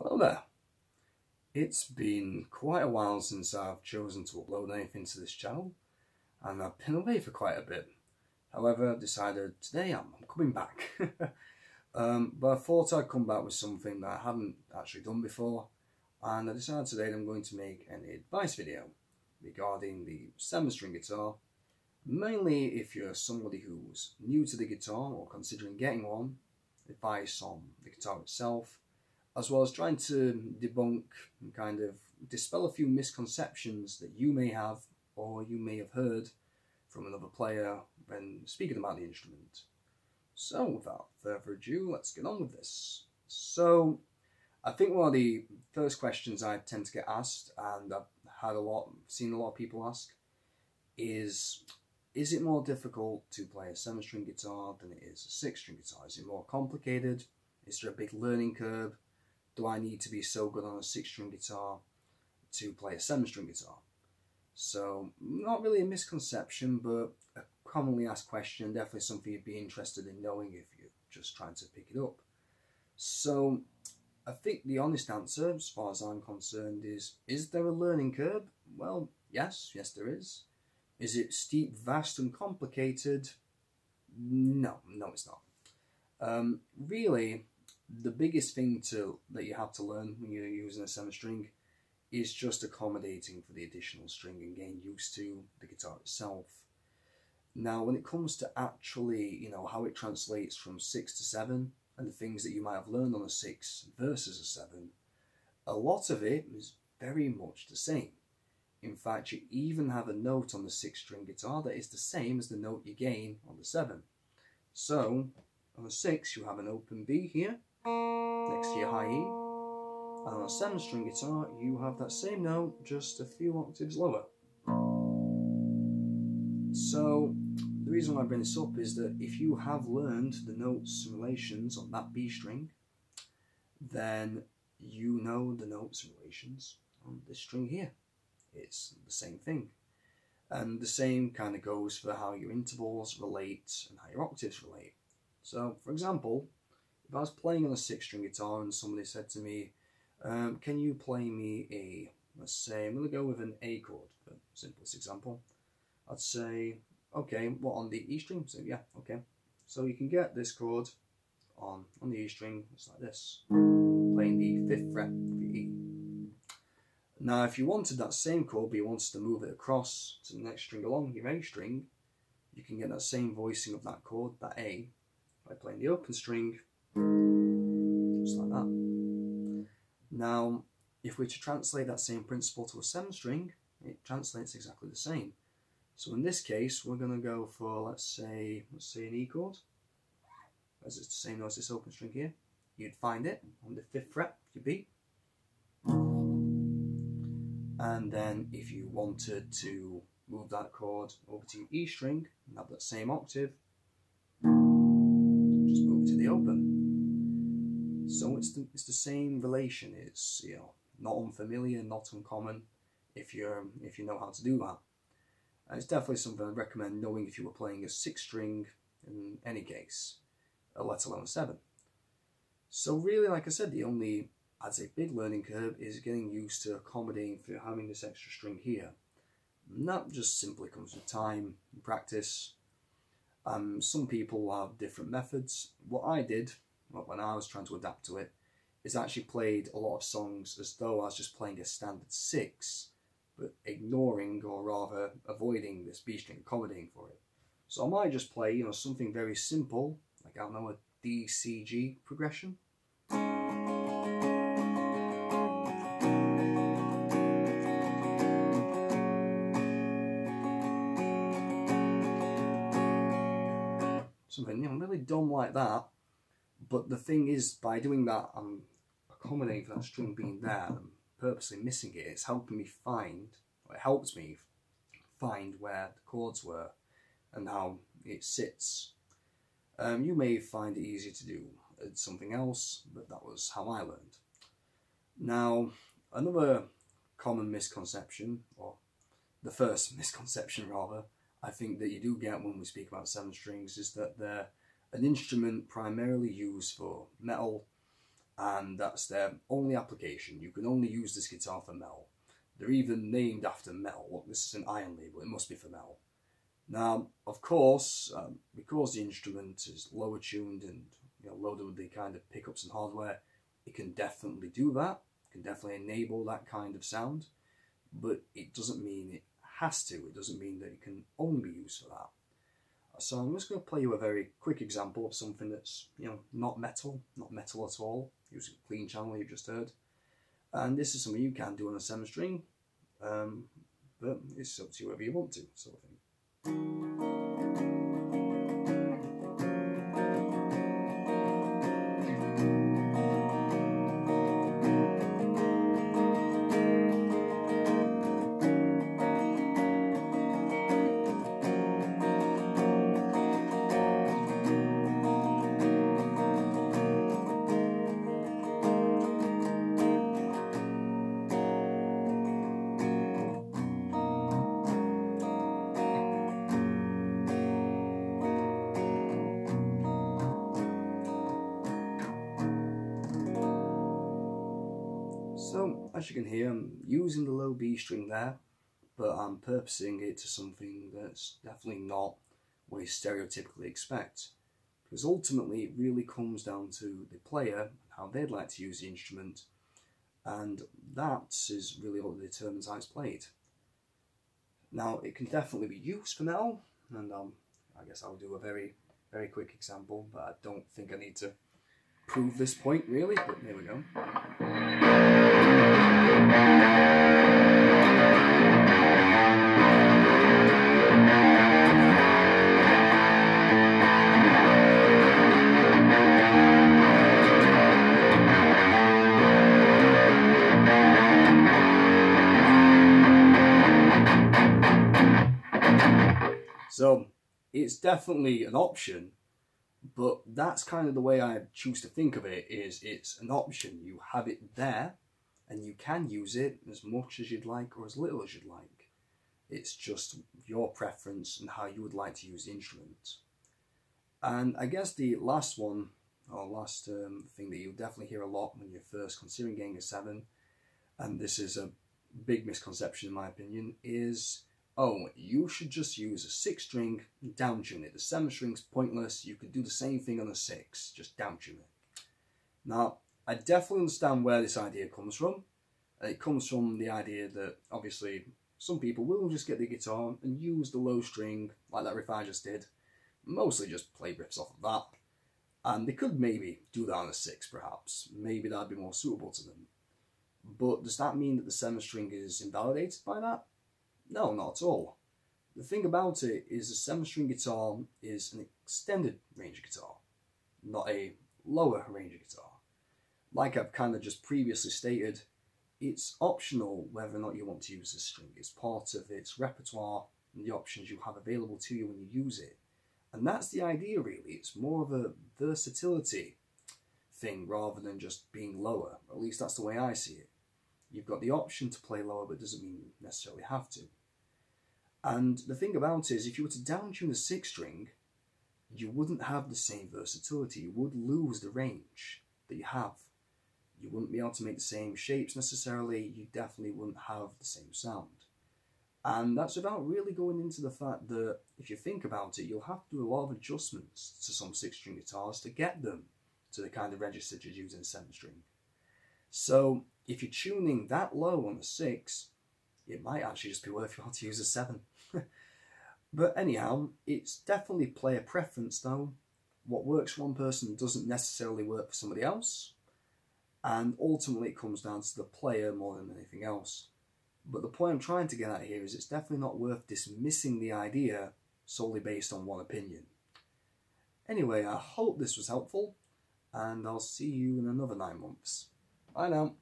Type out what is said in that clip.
Hello there. It's been quite a while since I've chosen to upload anything to this channel, and I've been away for quite a bit. However, I've decided today I'm coming back. But I thought I'd come back with something that I haven't actually done before, and I decided today that I'm going to make an advice video regarding the 7-string guitar, mainly if you're somebody who's new to the guitar or considering getting one, advice on the guitar itself, as well as trying to debunk and kind of dispel a few misconceptions that you may have or you may have heard from another player when speaking about the instrument. So without further ado, let's get on with this. So I think one of the first questions I tend to get asked, and I've seen a lot of people ask, is it more difficult to play a 7-string guitar than it is a 6-string guitar? Is it more complicated? Is there a big learning curve? Do I need to be so good on a 6-string guitar to play a 7-string guitar? So, not really a misconception, but a commonly asked question, definitely something you'd be interested in knowing if you're just trying to pick it up. So, I think the honest answer, as far as I'm concerned, is there a learning curve? Well, yes there is. Is it steep, vast and complicated? No, it's not. Really, the biggest thing that you have to learn when you're using a 7-string is just accommodating for the additional string and getting used to the guitar itself. Now, when it comes to actually, how it translates from 6 to 7 and the things that you might have learned on a 6 versus a 7, a lot of it is very much the same. In fact, you even have a note on the 6-string guitar that is the same as the note you gain on the 7. So, on a 6 you have an open B here, next to your high E, and on a 7-string guitar you have that same note, just a few octaves lower. So, the reason why I bring this up is that if you have learned the notes and relations on that B string, then you know the notes and relations on this string here. It's the same thing. And the same kind of goes for how your intervals relate and how your octaves relate. So, for example, if I was playing on a 6-string guitar and somebody said to me, can you play me let's say, I'm going to go with an A chord for the simplest example. I'd say, okay, what, on the E string? So yeah, okay. So you can get this chord on the E string, it's like this, playing the 5th fret of the E. Now, if you wanted that same chord, but you wanted to move it across to the next string along your A string, you can get that same voicing of that chord, that A, by playing the open string, just like that. Now, if we're to translate that same principle to a 7-string, it translates exactly the same. So in this case, we're going to go for, let's say an E chord, as it's the same note as this open string here. You'd find it on the 5th fret of your B. And then if you wanted to move that chord over to your E string and have that same octave, just move it to the open. So it's the same relation. It's not unfamiliar, not uncommon if you know how to do that. And it's definitely something I'd recommend knowing if you were playing a 6-string in any case, let alone a 7. So really, like I said, the only, I'd say, big learning curve is getting used to accommodating for having this extra string here. And that just simply comes with time and practice. Some people have different methods. What I did when I was trying to adapt to it is actually played a lot of songs as though I was just playing a standard 6, but ignoring, or rather avoiding, this B string, accommodating for it. So I might just play, something very simple, like, I don't know, a D, C, G progression. Something really dumb like that, but the thing is, by doing that, I'm accommodating for that string being there, and I'm purposely missing it. It's helping me find, or it helped me find where the chords were and how it sits. You may find it easier to do something else, but that was how I learned. Now, another common misconception, or the first misconception rather, I think that you do get when we speak about 7 strings, is that they're an instrument primarily used for metal and that's their only application. You can only use this guitar for metal. They're even named after metal. Look, this is an iron label, it must be for metal. Now, of course, because the instrument is lower tuned and loaded with the kind of pickups and hardware, it can definitely do that. It can definitely enable that kind of sound, but it doesn't mean it has to. It doesn't mean that it can only be used for that. So I'm just going to play you a very quick example of something that's not metal at all, using a clean channel you've just heard. And this is something you can do on a 7-string, but it's up to you whether you want to, sort of thing. So, as you can hear, I'm using the low B string there, but I'm purposing it to something that's definitely not what you stereotypically expect. Because ultimately it really comes down to the player and how they'd like to use the instrument, and that is really what determines how it's played. Now, it can definitely be used for metal, and I guess I'll do a very, very quick example, but I don't think I need to prove this point really, but there we go. So it's definitely an option, but that's kind of the way I choose to think of it, is it's an option. You have it there and you can use it as much as you'd like or as little as you'd like. It's just your preference and how you would like to use the instrument. And I guess the last one, or last thing that you'll definitely hear a lot when you're first considering getting a 7, and this is a big misconception in my opinion, is, oh, you should just use a 6-string and downtune it. The 7-string's pointless. You could do the same thing on a 6, just downtune it. Now, I definitely understand where this idea comes from. It comes from the idea that, obviously, some people will just get the guitar and use the low string, like that riff I just did, mostly just play riffs off of that. And they could maybe do that on a 6, perhaps. Maybe that'd be more suitable to them. But does that mean that the 7-string is invalidated by that? No, not at all. The thing about it is the 7-string guitar is an extended range guitar, not a lower range guitar. Like I've kind of just previously stated, it's optional whether or not you want to use this string. It's part of its repertoire and the options you have available to you when you use it. And that's the idea really. It's more of a versatility thing rather than just being lower. At least that's the way I see it. You've got the option to play lower, but it doesn't mean you necessarily have to. And the thing about it is, if you were to downtune the 6-string, you wouldn't have the same versatility. You would lose the range that you have. You wouldn't be able to make the same shapes necessarily. You definitely wouldn't have the same sound. And that's without really going into the fact that, if you think about it, you'll have to do a lot of adjustments to some 6-string guitars to get them to the kind of register you'd use in a 7-string. So if you're tuning that low on the 6, it might actually just be worth it to use a 7. But anyhow, it's definitely player preference though. What works for one person doesn't necessarily work for somebody else. And ultimately it comes down to the player more than anything else. But the point I'm trying to get at here is it's definitely not worth dismissing the idea solely based on one opinion. Anyway, I hope this was helpful, and I'll see you in another 9 months. Bye now.